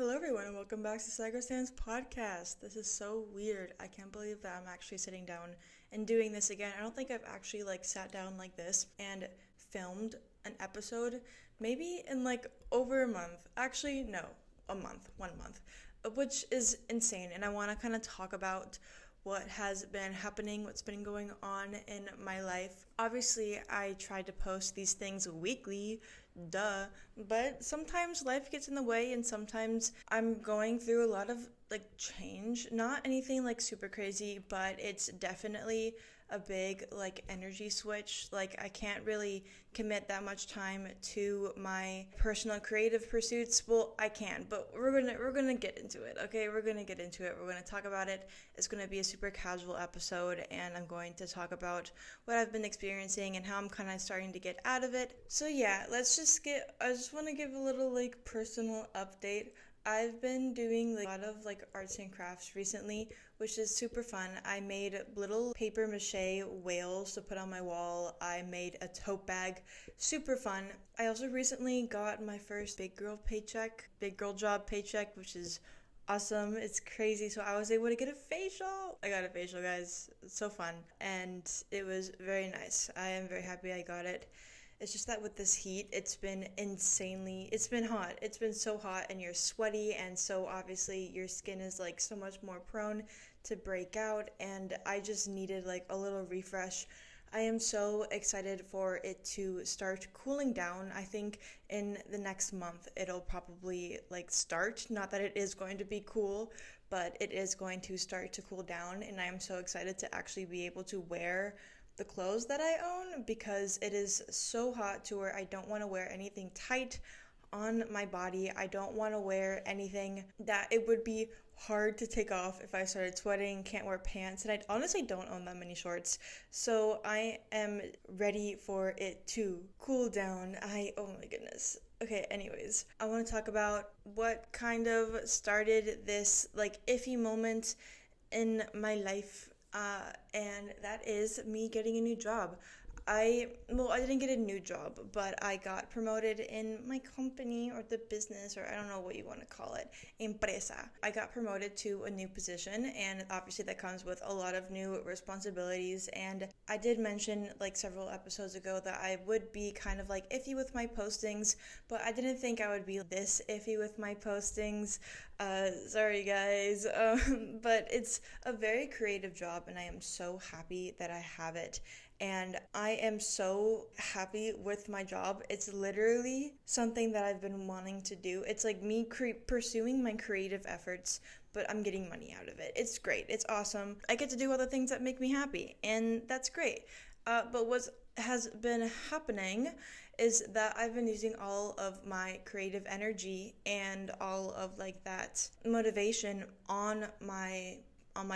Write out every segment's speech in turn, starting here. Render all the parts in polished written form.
Hello, everyone, and welcome back to Psycho Stands podcast. This is so weird. I can't believe that I'm actually sitting down and doing this again. I don't think I've actually sat down like this and filmed an episode maybe in over a month. Actually, no, a month, 1 month, which is insane. And I want to kind of talk about what has been happening, what's been going on in my life. Obviously, I try to post these things weekly, duh, but sometimes life gets in the way and sometimes I'm going through a lot of change. Not anything super crazy, but it's definitely a big energy switch. I can't really commit that much time to my personal creative pursuits. Well, I can, but we're gonna get into it. Okay, we're gonna get into it. We're gonna talk about it. It's gonna be a super casual episode, and I'm going to talk about what I've been experiencing and how I'm kind of starting to get out of it. So yeah, I just want to give a little personal update. I've been doing a lot of arts and crafts recently, which is super fun. I made little paper mache whales to put on my wall. I made a tote bag, super fun. I also recently got my first big girl job paycheck, which is awesome. It's crazy. So I was able to get a facial. I got a facial, guys. It's so fun. And it was very nice. I am very happy I got it. It's just that with this heat, it's been hot. It's been so hot and you're sweaty, and so obviously your skin is so much more prone to break out, and I just needed a little refresh. I am so excited for it to start cooling down. I think in the next month it'll probably start. Not that it is going to be cool, but it is going to start to cool down, and I am so excited to actually be able to wear the clothes that I own, because it is so hot to where I don't want to wear anything tight on my body. I don't want to wear anything that it would be hard to take off if I started sweating. Can't wear pants, and I honestly don't own that many shorts, so I am ready for it to cool down. Oh my goodness. Okay, anyways, I want to talk about what kind of started this iffy moment in my life, and that is me getting a new job. I didn't get a new job, but I got promoted in my company, or the business, or I don't know what you want to call it, empresa. I got promoted to a new position, and obviously that comes with a lot of new responsibilities. And I did mention several episodes ago that I would be kind of iffy with my postings, but I didn't think I would be this iffy with my postings. Sorry guys, but it's a very creative job, and I am so happy that I have it. And I am so happy with my job. It's literally something that I've been wanting to do. It's me pursuing my creative efforts, but I'm getting money out of it. It's great. It's awesome. I get to do all the things that make me happy, and that's great. But what has been happening is that I've been using all of my creative energy and all of that motivation on my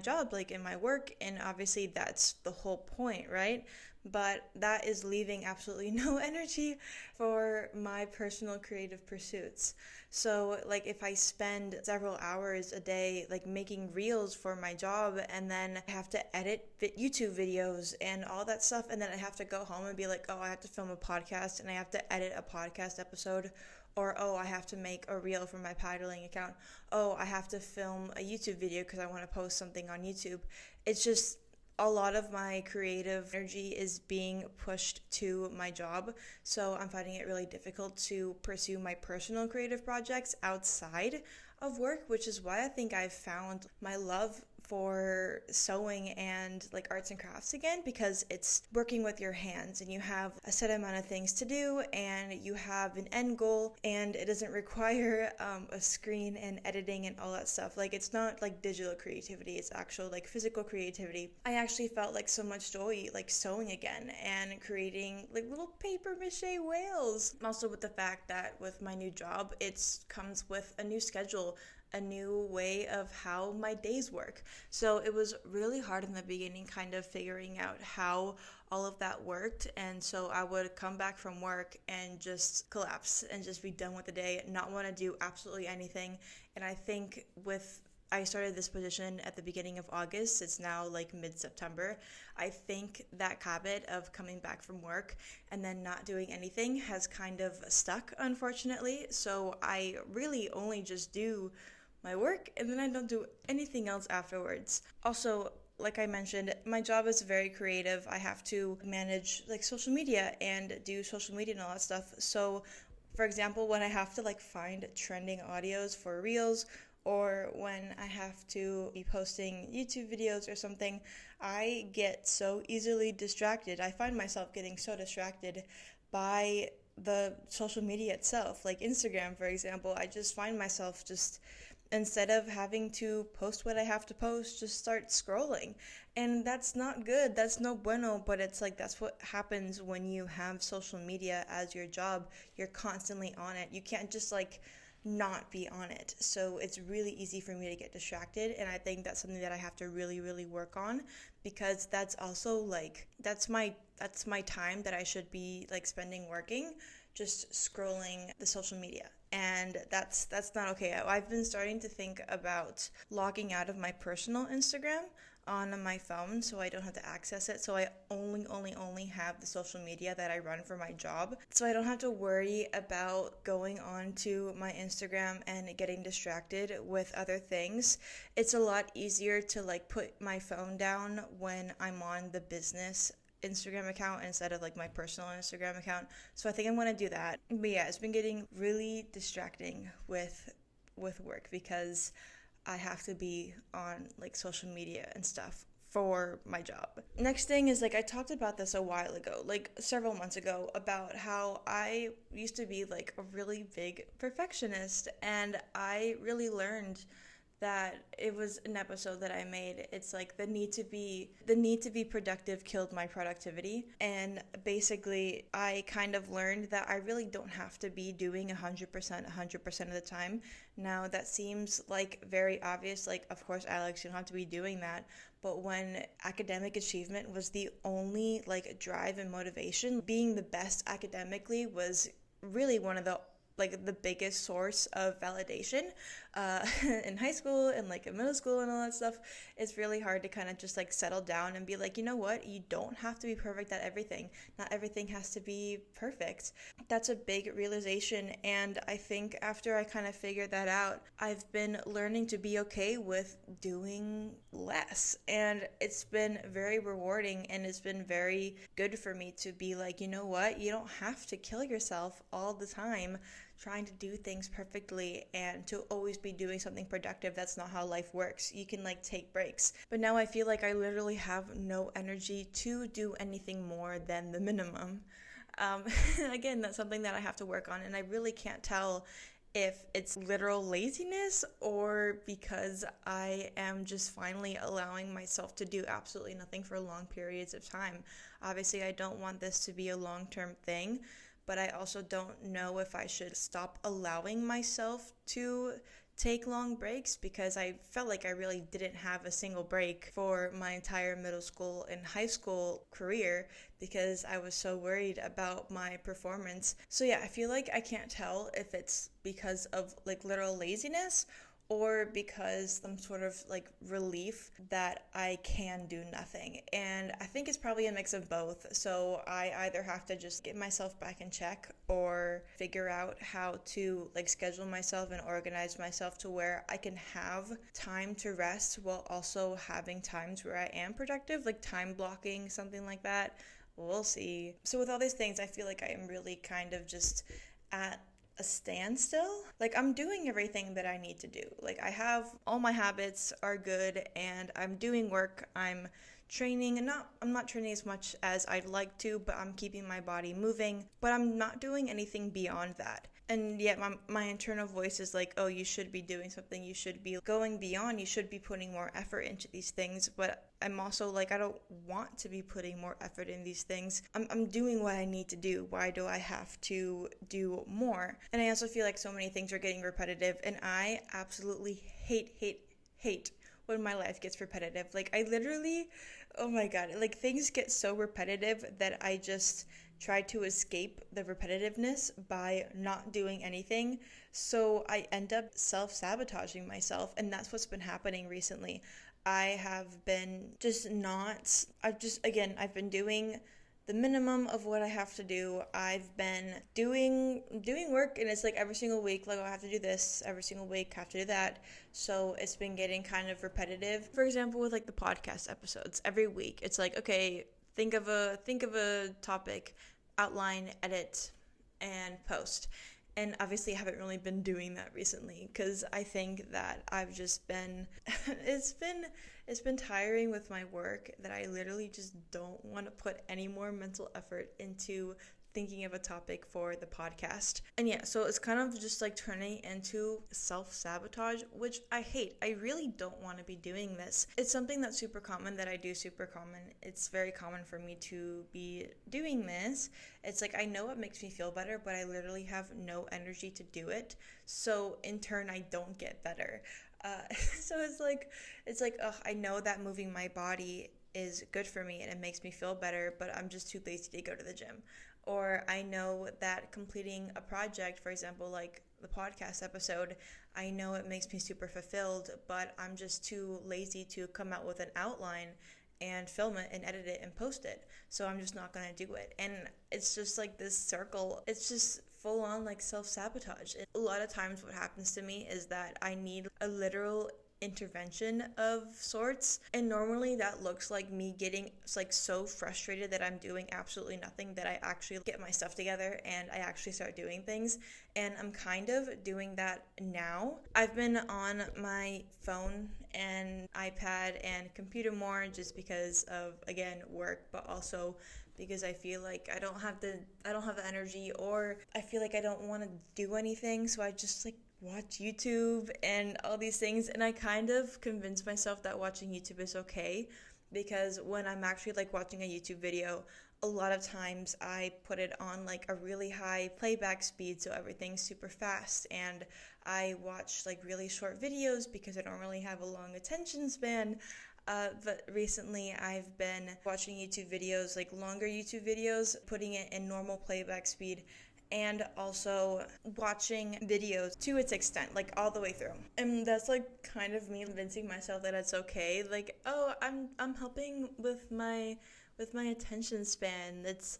job, in my work, and obviously that's the whole point, right? But that is leaving absolutely no energy for my personal creative pursuits. So if I spend several hours a day making reels for my job, and then I have to edit YouTube videos and all that stuff, and then I have to go home and be oh, I have to film a podcast, and I have to edit a podcast episode, or, oh, I have to make a reel for my paddling account. Oh, I have to film a YouTube video because I want to post something on YouTube. It's just a lot of my creative energy is being pushed to my job. So I'm finding it really difficult to pursue my personal creative projects outside of work, which is why I think I've found my love for sewing and arts and crafts again, because it's working with your hands and you have a set amount of things to do and you have an end goal, and it doesn't require a screen and editing and all that stuff. It's not digital creativity, it's actual physical creativity. I actually felt so much joy sewing again and creating little paper mache whales. Also with the fact that with my new job, it comes with a new schedule, a new way of how my days work. So it was really hard in the beginning kind of figuring out how all of that worked. And so I would come back from work and just collapse and just be done with the day, not want to do absolutely anything. And I think with I started this position at the beginning of August. It's now like mid-September. I think that habit of coming back from work and then not doing anything has kind of stuck, unfortunately. So I really only just do my work and then I don't do anything else afterwards. Also, like I mentioned, my job is very creative. I have to manage like social media and do social media and all that stuff. So, for example, when I have to like find trending audios for reels, or when I have to be posting YouTube videos or something, I get so easily distracted. I find myself getting so distracted by the social media itself, like Instagram, for example. I just find myself just, instead of having to post what I have to post, just start scrolling. And that's not good. That's no bueno, but it's like that's what happens when you have social media as your job. You're constantly on it. You can't just like not be on it. So it's really easy for me to get distracted, and I think that's something that I have to really really work on, because that's also like that's my time that I should be like spending working, just scrolling the social media. And that's not okay. I've been starting to think about logging out of my personal Instagram on my phone so I don't have to access it. So I only have the social media that I run for my job. So I don't have to worry about going on to my Instagram and getting distracted with other things. It's a lot easier to like put my phone down when I'm on the business Instagram account instead of like my personal Instagram account. So I think I'm going to do that. But yeah, it's been getting really distracting with work because I have to be on like social media and stuff for my job. Next thing is like I talked about this a while ago, like several months ago, about how I used to be like a really big perfectionist, and I really learned that it was an episode that I made. It's like the need to be productive killed my productivity. And basically I kind of learned that I really don't have to be doing 100% of the time. Now that seems like very obvious, like of course Alex, you don't have to be doing that. But when academic achievement was the only like drive and motivation, being the best academically was really one of the like the biggest source of validation in high school and like in middle school and all that stuff. It's really hard to kind of just like settle down and be like, you know what, you don't have to be perfect at everything. Not everything has to be perfect. That's a big realization, and I think after I kind of figured that out, I've been learning to be okay with doing less, and it's been very rewarding, and it's been very good for me to be like, you know what, you don't have to kill yourself all the time trying to do things perfectly and to always be doing something productive. That's not how life works. You can like take breaks. But now I feel like I literally have no energy to do anything more than the minimum. Again, that's something that I have to work on, and I really can't tell if it's literal laziness or because I am just finally allowing myself to do absolutely nothing for long periods of time. Obviously, I don't want this to be a long-term thing, but I also don't know if I should stop allowing myself to take long breaks, because I felt like I really didn't have a single break for my entire middle school and high school career because I was so worried about my performance. So yeah, I feel like I can't tell if it's because of like literal laziness or because some sort of like relief that I can do nothing. And I think it's probably a mix of both. So I either have to just get myself back in check or figure out how to like schedule myself and organize myself to where I can have time to rest while also having times where I am productive, like time blocking, something like that. We'll see. So with all these things, I feel like I am really kind of just at a standstill. Like I'm doing everything that I need to do. Like I have all my habits are good and I'm doing work. I'm training, and I'm not training as much as I'd like to, but I'm keeping my body moving, but I'm not doing anything beyond that. And yet my internal voice is like, oh, you should be doing something, you should be going beyond, you should be putting more effort into these things. But I'm also like, I don't want to be putting more effort in these things. I'm doing what I need to do. Why do I have to do more? And I also feel like so many things are getting repetitive, and I absolutely hate when my life gets repetitive. Like I literally, oh my god, like things get so repetitive that I just try to escape the repetitiveness by not doing anything. So I end up self-sabotaging myself, and that's what's been happening recently. I have been just not, I've been doing the minimum of what I have to do. I've been doing work, and it's like every single week, like, oh, I have to do this every single week, have to do that. So it's been getting kind of repetitive. For example, with like the podcast episodes, every week it's like, okay, think of a topic, outline, edit, and post. And obviously I haven't really been doing that recently because I think that I've just been it's been tiring with my work that I literally just don't want to put any more mental effort into thinking of a topic for the podcast. And yeah, so it's kind of just like turning into self-sabotage, which I hate. I really don't want to be doing this. It's something that's super common that I do super common. It's very common for me to be doing this. It's like I know it makes me feel better, but I literally have no energy to do it. So in turn, I don't get better. So it's like, I know that moving my body is good for me and it makes me feel better, but I'm just too lazy to go to the gym. Or I know that completing a project, for example, like the podcast episode, I know it makes me super fulfilled, but I'm just too lazy to come out with an outline and film it and edit it and post it. So I'm just not going to do it. And it's just like this circle. It's just full on like self-sabotage. A lot of times what happens to me is that I need a literal intervention of sorts, and normally that looks like me getting like so frustrated that I'm doing absolutely nothing that I actually get my stuff together and I actually start doing things. And I'm kind of doing that now. I've been on my phone and iPad and computer more just because of, again, work, but also because I feel like I don't have the energy, or I feel like I don't want to do anything, so I just like watch YouTube and all these things. And I kind of convinced myself that watching YouTube is okay, because when I'm actually like watching a YouTube video, a lot of times I put it on like a really high playback speed, so everything's super fast, and I watch like really short videos because I don't really have a long attention span. But recently I've been watching YouTube videos, like longer YouTube videos, putting it in normal playback speed, and also watching videos to its extent, like all the way through. And that's like kind of me convincing myself that it's okay. Like, oh, I'm helping with my attention span. It's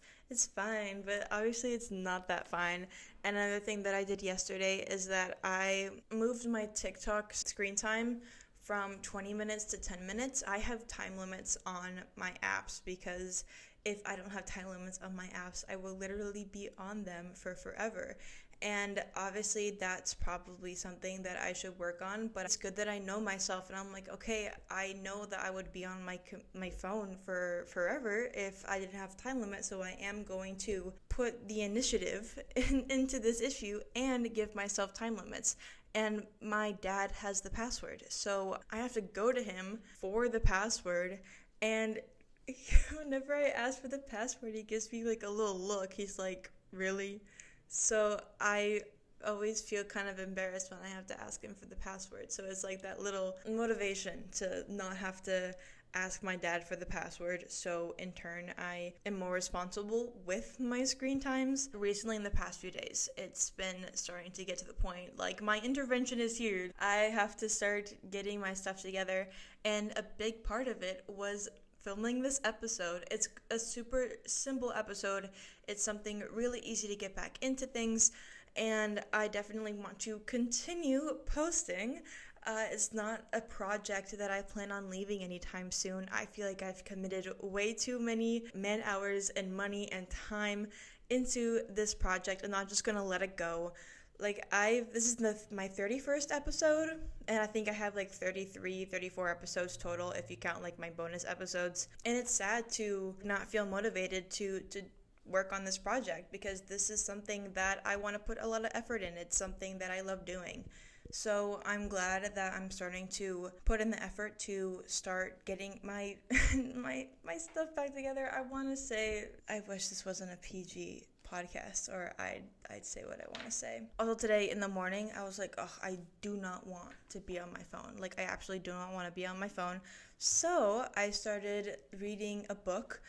fine, but obviously it's not that fine. And another thing that I did yesterday is that I moved my TikTok screen time from 20 minutes to 10 minutes. I have time limits on my apps because if I don't have time limits on my apps, I will literally be on them for forever. And obviously that's probably something that I should work on, but it's good that I know myself, and I'm like, okay, I know that I would be on my phone for forever if I didn't have time limit, so I am going to put the initiative into this issue and give myself time limits. And my dad has the password, so I have to go to him for the password, and whenever I ask for the password, he gives me like a little look. He's like, really? So I always feel kind of embarrassed when I have to ask him for the password. So it's like that little motivation to not have to ask my dad for the password. So in turn, I am more responsible with my screen times. Recently, in the past few days, it's been starting to get to the point, like, my intervention is here. I have to start getting my stuff together. And a big part of it was filming this episode. It's a super simple episode. It's something really easy to get back into things, and I definitely want to continue posting. It's not a project that I plan on leaving anytime soon. I feel like I've committed way too many man hours and money and time into this project. I'm not just gonna let it go. Like, this is my 31st episode, and I think I have like 33, 34 episodes total if you count like my bonus episodes. And it's sad to not feel motivated to work on this project, because this is something that I want to put a lot of effort in. It's something that I love doing. So I'm glad that I'm starting to put in the effort to start getting my my stuff back together. I want to say, I wish this wasn't a PG podcast, or I'd say what I want to say. Also today in the morning, I was like, oh, I do not want to be on my phone. Like, I absolutely do not want to be on my phone. So I started reading a book.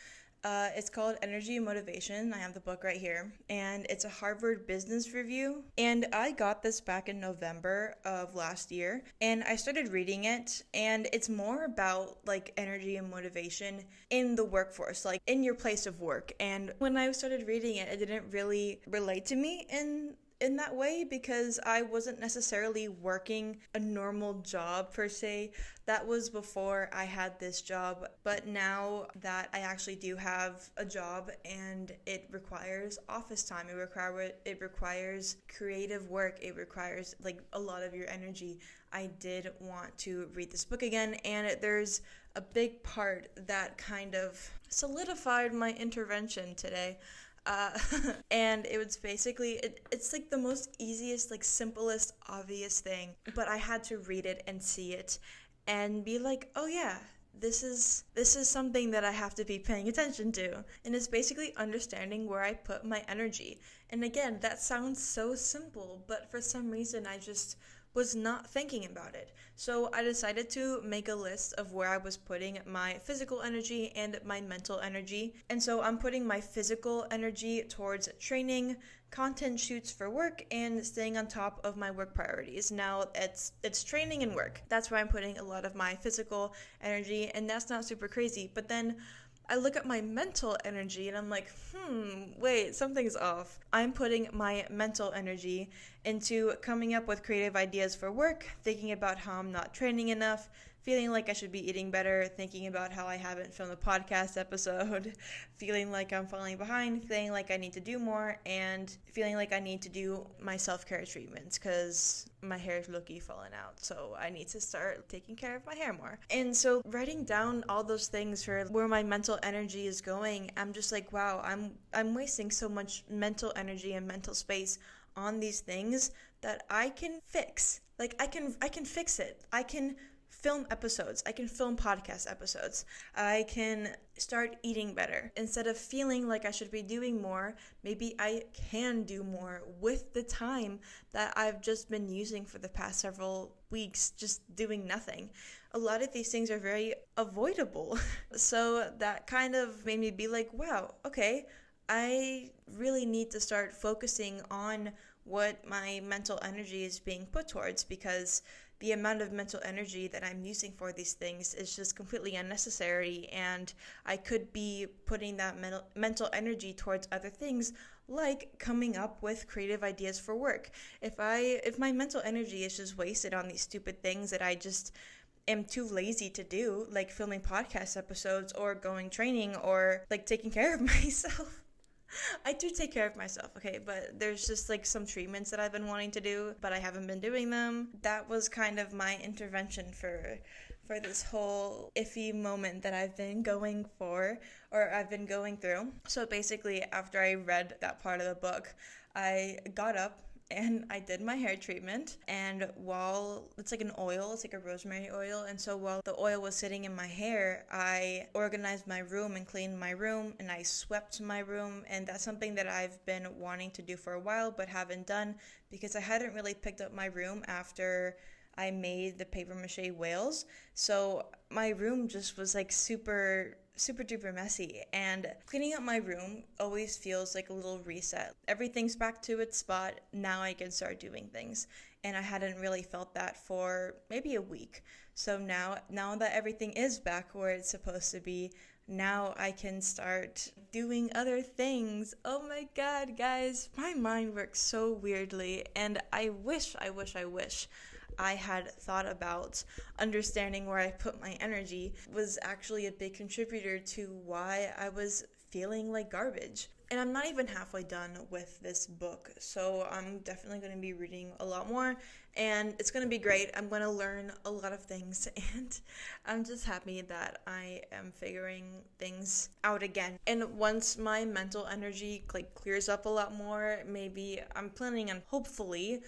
It's called Energy and Motivation. I have the book right here. And it's a Harvard Business Review. And I got this back in November of last year. And I started reading it. And it's more about like energy and motivation in the workforce, like in your place of work. And when I started reading it, it didn't really relate to me in that way because I wasn't necessarily working a normal job per se. That was before I had this job, but now that I actually do have a job and it requires office time, it requires creative work, it requires like a lot of your energy. I did want to read this book again, and there's a big part that kind of solidified my intervention today. Uh, and it was basically, it's like the most easiest, like simplest, obvious thing, but I had to read it and see it and be like, oh yeah, this is something that I have to be paying attention to. And it's basically understanding where I put my energy. And again, that sounds so simple, but for some reason I just was not thinking about it. So I decided to make a list of where I was putting my physical energy and my mental energy. And so I'm putting my physical energy towards training, content shoots for work, and staying on top of my work priorities. Now it's training and work. That's where I'm putting a lot of my physical energy, and that's not super crazy. But then I look at my mental energy and I'm like, wait, something's off. I'm putting my mental energy into coming up with creative ideas for work, thinking about how I'm not training enough, feeling like I should be eating better, thinking about how I haven't filmed a podcast episode, feeling like I'm falling behind, feeling like I need to do more, and feeling like I need to do my self-care treatments because my hair is low-key falling out, so I need to start taking care of my hair more. And so writing down all those things for where my mental energy is going, I'm just like, wow, I'm wasting so much mental energy and mental space on these things that I can fix. Like I can fix it. I can film episodes. I can film podcast episodes. I can start eating better. Instead of feeling like I should be doing more, maybe I can do more with the time that I've just been using for the past several weeks just doing nothing. A lot of these things are very avoidable. So that kind of made me be like, wow, okay, I really need to start focusing on what my mental energy is being put towards, because the amount of mental energy that I'm using for these things is just completely unnecessary, and I could be putting that mental energy towards other things, like coming up with creative ideas for work. If my mental energy is just wasted on these stupid things that I just am too lazy to do, like filming podcast episodes or going training or like taking care of myself. I do take care of myself, okay, but there's just like some treatments that I've been wanting to do, but I haven't been doing them. That was kind of my intervention for this whole iffy moment that I've been going through. So basically, after I read that part of the book, I got up and I did my hair treatment, and while it's like an oil, it's like a rosemary oil, and so while the oil was sitting in my hair, I organized my room and cleaned my room, and I swept my room, and that's something that I've been wanting to do for a while but haven't done because I hadn't really picked up my room after I made the paper mache whales. So my room just was like super duper messy, and cleaning up my room always feels like a little reset. Everything's back to its spot. Now I can start doing things, and I hadn't really felt that for maybe a week. So now that everything is back where it's supposed to be, now I can start doing other things. Oh my god, guys, my mind works so weirdly, and I wish I had thought about understanding where I put my energy was actually a big contributor to why I was feeling like garbage. And I'm not even halfway done with this book, so I'm definitely going to be reading a lot more, and it's going to be great. I'm going to learn a lot of things, and I'm just happy that I am figuring things out again. And once my mental energy clears up a lot more, maybe I'm planning on, hopefully,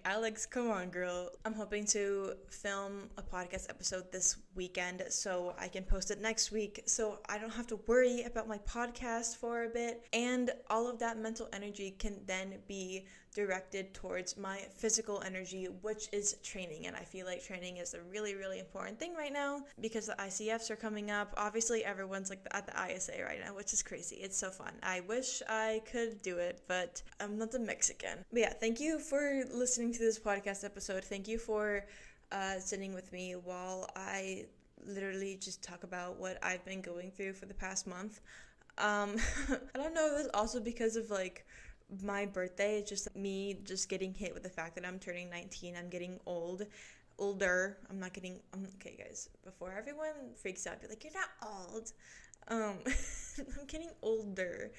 Alex, come on, girl. I'm hoping to film a podcast episode this weekend so I can post it next week, so I don't have to worry about my podcast for a bit, and all of that mental energy can then be directed towards my physical energy, which is training. And I feel like training is a really, really important thing right now because the ICFs are coming up. Obviously, everyone's like at the ISA right now, which is crazy. It's so fun. I wish I could do it, but I'm not a Mexican. But yeah, thank you for listening to this podcast episode. Thank you for sitting with me while I literally just talk about what I've been going through for the past month. I don't know if it's also because of like my birthday. It's just me just getting hit with the fact that I'm turning 19. I'm getting older. I'm okay, guys, before everyone freaks out, be like, you're not old. I'm getting older.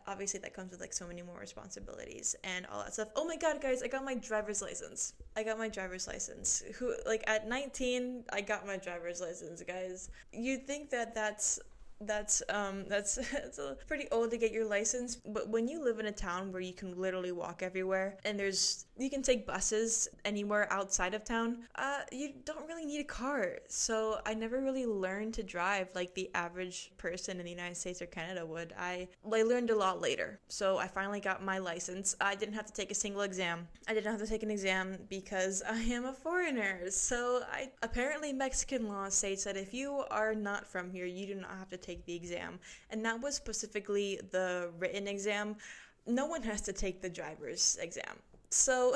Obviously that comes with like so many more responsibilities and all that stuff. Oh my god, guys, I got my driver's license. At 19, I got my driver's license, guys. You'd think that's it's pretty old to get your license, but when you live in a town where you can literally walk everywhere and you can take buses anywhere outside of town, you don't really need a car. So I never really learned to drive like the average person in the United States or Canada would. I learned a lot later. So I finally got my license. I didn't have to take a single exam. I didn't have to take an exam because I am a foreigner. So apparently Mexican law states that if you are not from here, you do not have to take the exam. And that was specifically the written exam. No one has to take the driver's exam. So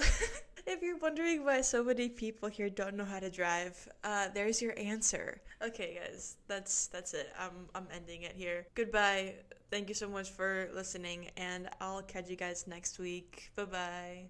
if you're wondering why so many people here don't know how to drive, there's your answer. Okay, guys, that's it. I'm ending it here. Goodbye. Thank you so much for listening, and I'll catch you guys next week. Bye-bye.